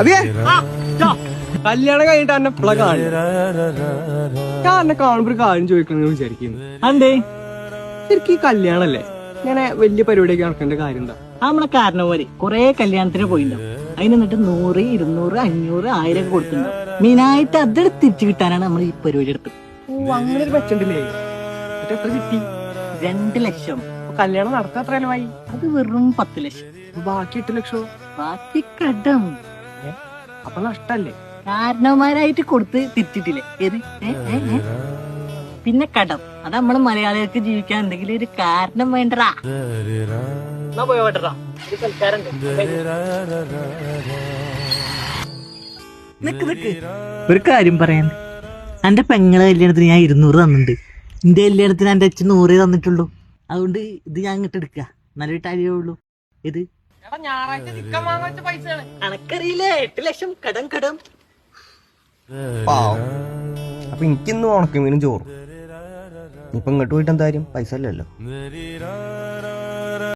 അതെ കല്യാണം കഴിഞ്ഞിട്ട് എന്നെ എപ്പോഴാ കാണുന്നത്? ഞാൻ എന്നെ കാണുമ്പോ ഒരു കാര്യം ചോദിക്കണമെന്ന് വിചാരിക്കുന്നു. അതെ ശരിക്കും ഈ കല്യാണല്ലേ ഇങ്ങനെ വലിയ പരിപാടിയൊക്കെ നടക്കേണ്ട കാര്യം എന്താ? നമ്മളെ കാരണവര് കൊറേ കല്യാണത്തിന് പോയിണ്ടാവും. അതിന് എന്നിട്ട് 100, 200, 500, 1000 ഒക്കെ കൊടുത്തിട്ടുണ്ടാവും. മെയിനായിട്ട് അത് തിരിച്ചു കിട്ടാനാണ് നമ്മൾ ഈ പരിപാടി എടുത്തത്. ഓ, അങ്ങനെ ഒരു മെച്ചുണ്ടല്ലേ? എന്നിട്ട് എത്ര കിട്ടി? 2 ലക്ഷം. അപ്പൊ കല്യാണം നടത്താൻ എത്ര ചെലവായി? അത് വെറും 10 ലക്ഷം. ബാക്കി 8 ലക്ഷോ? ബാക്കി കടം അപ്പൊ നഷ്ടല്ലേ? കാരണവന്മാരായിട്ട് കൊടുത്ത് തിരിച്ചിട്ടില്ലേ ഏത് പിന്നെ കടം. അത് നമ്മള് മലയാളികൾക്ക് ജീവിക്കാൻ എന്തെങ്കിലും ഒരു കാരണം വേണ്ടടാ. എന്നാ പോയോട്ടറാ, ഒരു സൽക്കാരണ്ട്. നിക്ക് ഒരു കാര്യം പറയാൻ. എന്റെ പെങ്ങളെ കല്യാണത്തിന് ഞാൻ 200 തന്നിട്ടുണ്ട്. എന്റെ കല്യാണത്തിന് എന്റെ അച്ഛൻ 100 തന്നിട്ടുള്ളൂ. അതുകൊണ്ട് ഇത് ഞാൻ ഇങ്ങോട്ട് എടുക്കുക. നല്ലൊരു കാര്യമുള്ളൂ ഇത്. കണക്കറിയില്ലേ? 8 ലക്ഷം കടം. അപ്പൊ എനിക്കിന്ന് ഉണക്കമീനും ചോറും. ഇപ്പൊ ഇങ്ങോട്ട് പോയിട്ട് എന്തായാലും പൈസ അല്ലല്ലോ.